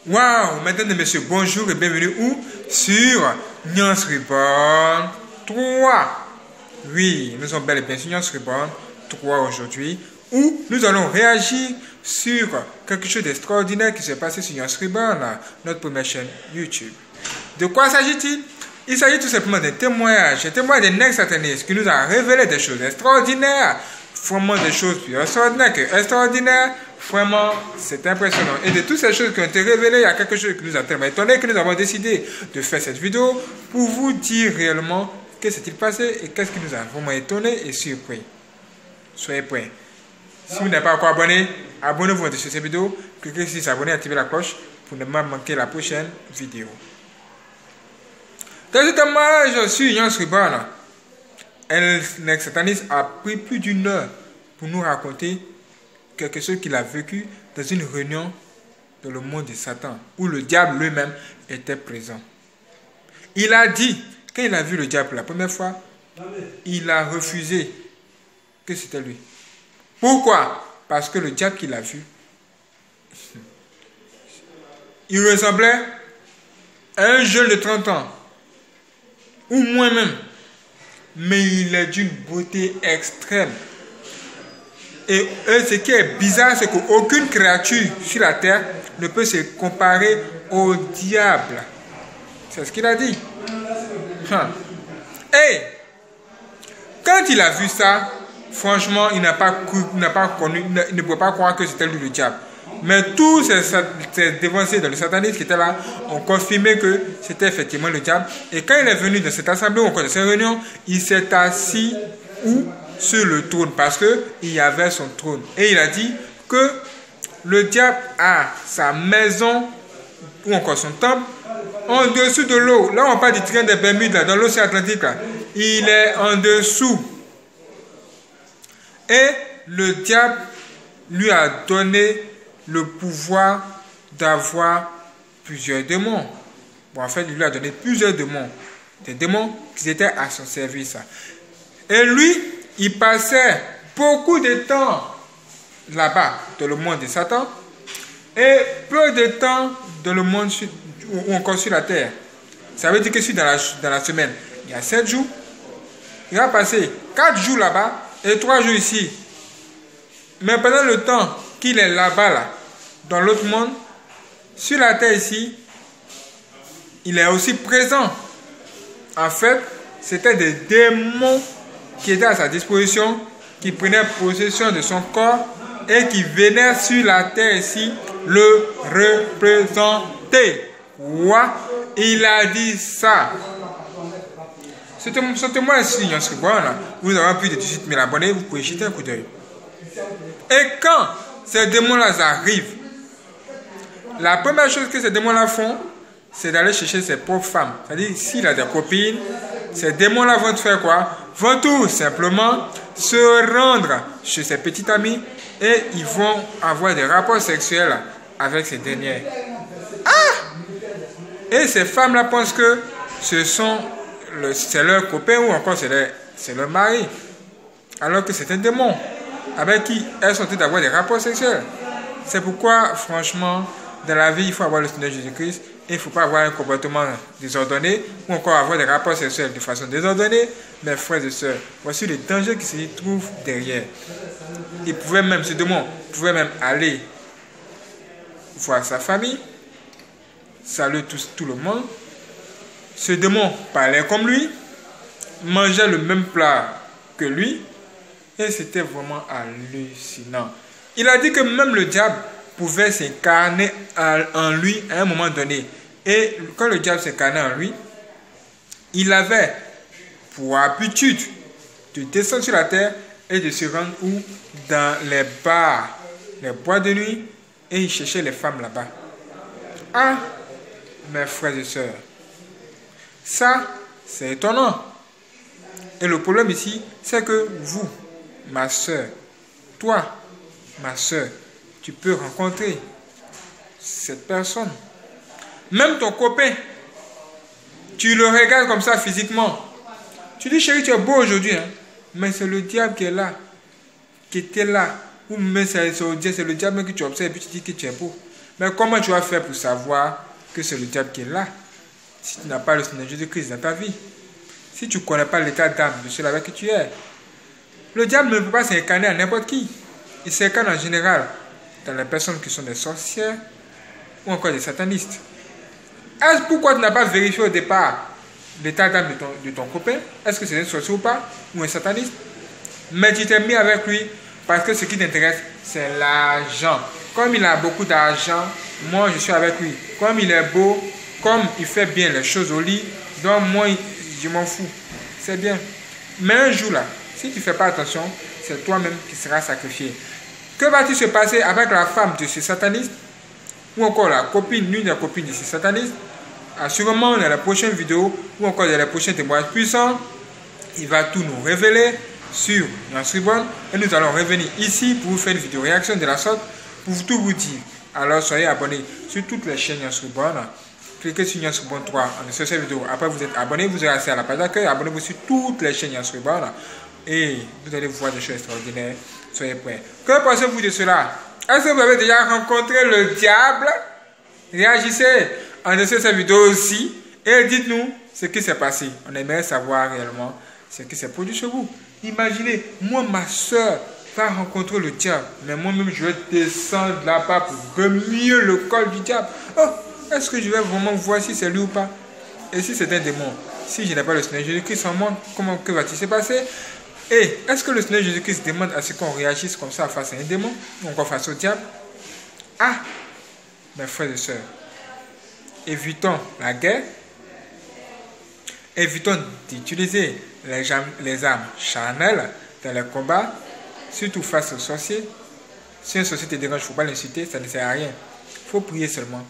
Waouh, mesdames et messieurs, bonjour et bienvenue où? Sur Nyans Reborn 3. Oui, nous sommes bel et bien sur Nyans Reborn 3 aujourd'hui, où nous allons réagir sur quelque chose d'extraordinaire qui s'est passé sur Nyans Reborn, notre première chaîne YouTube. De quoi s'agit-il? Il s'agit tout simplement d'un témoignage, un témoignage d'un ex-sataniste qui nous a révélé des choses extraordinaires, vraiment des choses plus extraordinaires que extraordinaires. Vraiment, c'est impressionnant. Et de toutes ces choses qui ont été révélées, il y a quelque chose qui nous a tellement étonné que nous avons décidé de faire cette vidéo pour vous dire réellement qu'est-ce qui s'est passé et qu'est-ce qui nous a vraiment étonné et surpris. Soyez prêts. Si vous n'êtes pas encore abonné, abonnez-vous à cette vidéo, cliquez sur s'abonner et activez la cloche pour ne pas manquer la prochaine vidéo. Dans ce témoignage sur Nyans Reborn, un ex-sataniste a pris plus d'une heure pour nous raconter quelque chose qu'il a vécu dans une réunion dans le monde de Satan, où le diable lui-même était présent. Il a dit, quand il a vu le diable pour la première fois, il a refusé que c'était lui. Pourquoi? Parce que le diable qu'il a vu, il ressemblait à un jeune de 30 ans, ou moins même, mais il est d'une beauté extrême. Et ce qui est bizarre, c'est qu'aucune créature sur la terre ne peut se comparer au diable. C'est ce qu'il a dit. Et quand il a vu ça, franchement, il n'a pas connu, il ne pouvait pas croire que c'était lui le diable. Mais tous ces dévancés dans le satanisme qui étaient là ont confirmé que c'était effectivement le diable. Et quand il est venu dans cette assemblée ou encore dans cette réunion, il s'est assis où? Sur le trône, parce qu'il y avait son trône. Et il a dit que le diable a sa maison ou encore son temple en dessous de l'eau. Là, on parle du triangle des Bermudes, là, dans l'océan Atlantique. Là. Il est en dessous. Et le diable lui a donné le pouvoir d'avoir plusieurs démons. Bon, en fait, il lui a donné plusieurs démons. Des démons qui étaient à son service. Et lui, il passait beaucoup de temps là-bas, dans le monde de Satan, et peu de temps dans le monde ou encore sur la terre. Ça veut dire que si dans la semaine, il y a 7 jours, il va passer 4 jours là-bas et 3 jours ici. Mais pendant le temps qu'il est là-bas, là, dans l'autre monde, sur la terre ici, il est aussi présent. En fait, c'était des démons qui était à sa disposition, qui prenait possession de son corps et qui venait sur la terre ici le représenter. Quoi? Il a dit ça. Ce témoin ici, Nyans Reborn, vous avez plus de 18 000 abonnés, vous pouvez jeter un coup d'œil. Et quand ces démons-là arrivent, la première chose que ces démons-là font, c'est d'aller chercher ses propres femmes. C'est-à-dire, s'il a des copines, ces démons-là vont faire quoi? Vont tout simplement se rendre chez ses petits amis et ils vont avoir des rapports sexuels avec ces derniers. Et ces femmes-là pensent que c'est leur copain ou encore c'est leur mari. Alors que c'est un démon avec qui elles sont toutes d'avoir des rapports sexuels. C'est pourquoi, franchement, dans la vie, il faut avoir le Seigneur Jésus-Christ. Il ne faut pas avoir un comportement désordonné ou encore avoir des rapports sexuels de façon désordonnée. Mes frères et sœurs, voici les dangers qui se trouvent derrière. Ce démon pouvait même aller voir sa famille, saluer tout le monde. Ce démon parlait comme lui, mangeait le même plat que lui, et c'était vraiment hallucinant. Il a dit que même le diable pouvait s'incarner en lui à un moment donné. Et quand le diable s'incarnait en lui, il avait pour habitude de descendre sur la terre et de se rendre où? Dans les bars, les boîtes de nuit, et il cherchait les femmes là-bas. Ah, mes frères et sœurs, ça, c'est étonnant. Et le problème ici, c'est que vous, ma sœur, toi, ma sœur, tu peux rencontrer cette personne. Même ton copain, tu le regardes comme ça physiquement. Tu dis, chérie, tu es beau aujourd'hui, hein? Mais c'est le diable qui est là, qui était là. Ou même c'est le diable que tu observes et puis tu dis que tu es beau. Mais comment tu vas faire pour savoir que c'est le diable qui est là si tu n'as pas le Seigneur Jésus-Christ dans ta vie? Si tu ne connais pas l'état d'âme de celui avec qui tu es. Le diable ne peut pas s'incarner à n'importe qui. Il s'incarne en général dans les personnes qui sont des sorcières ou encore des satanistes. Est-ce pourquoi tu n'as pas vérifié au départ l'état d'âme de ton copain? Est-ce que c'est un sorcier ou pas? Ou un sataniste? Mais tu t'es mis avec lui parce que ce qui t'intéresse, c'est l'argent. Comme il a beaucoup d'argent, moi je suis avec lui. Comme il est beau, comme il fait bien les choses au lit, donc moi je m'en fous. C'est bien. Mais un jour là, si tu ne fais pas attention, c'est toi-même qui seras sacrifié. Que va-t-il se passer avec la femme de ce sataniste? Ou encore la copine, l'une des copines de ce sataniste? Assurément, dans la prochaine vidéo, ou encore dans les prochains témoignages puissants, il va tout nous révéler sur Nyans Reborn. Et nous allons revenir ici pour vous faire une vidéo réaction de la sorte, pour tout vous dire. Alors soyez abonnés sur toutes les chaînes Nyans Reborn. Cliquez sur Nyans Reborn 3 en dessous de cette vidéo. Après vous êtes abonné, vous aurez accès à la page d'accueil. Abonnez-vous sur toutes les chaînes Nyans Reborn. Et vous allez voir des choses extraordinaires. Soyez prêts. Que pensez-vous de cela? Est-ce que vous avez déjà rencontré le diable? Réagissez en dessous de cette vidéo aussi. Et dites-nous ce qui s'est passé. On aimerait savoir réellement ce qui s'est produit chez vous. Imaginez, moi, ma soeur va rencontrer le diable. Mais moi-même, je vais descendre là-bas pour remuer le col du diable. Oh, est-ce que je vais vraiment voir si c'est lui ou pas? Et si c'est un démon? Si je n'ai pas le Seigneur Jésus-Christ en moi, que va-t-il se passer? Et est-ce que le Seigneur Jésus-Christ demande à ce qu'on réagisse comme ça face à un démon? Ou encore face au diable? Ah, mes frères et sœurs, évitons la guerre. Évitons d'utiliser les armes charnelles dans les combats, surtout face aux sorciers. Si un sorcier te dérange, il ne faut pas l'insulter, ça ne sert à rien. Il faut prier seulement,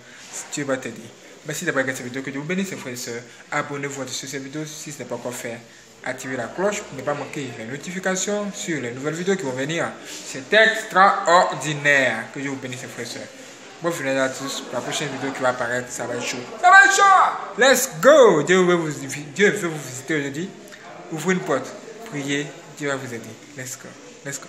Dieu va t'aider. Merci d'avoir regardé cette vidéo, que Dieu vous bénisse, frères et sœurs. Abonnez-vous sur cette vidéo si ce n'est pas encore fait. Activez la cloche pour ne pas manquer les notifications sur les nouvelles vidéos qui vont venir. C'est extraordinaire. Que Dieu vous bénisse, frères et sœurs. Bonne journée à tous. La prochaine vidéo qui va apparaître, ça va être chaud. Ça va être chaud! Let's go! Dieu veut vous visiter aujourd'hui. Ouvrez une porte. Priez. Dieu va vous aider. Let's go. Let's go.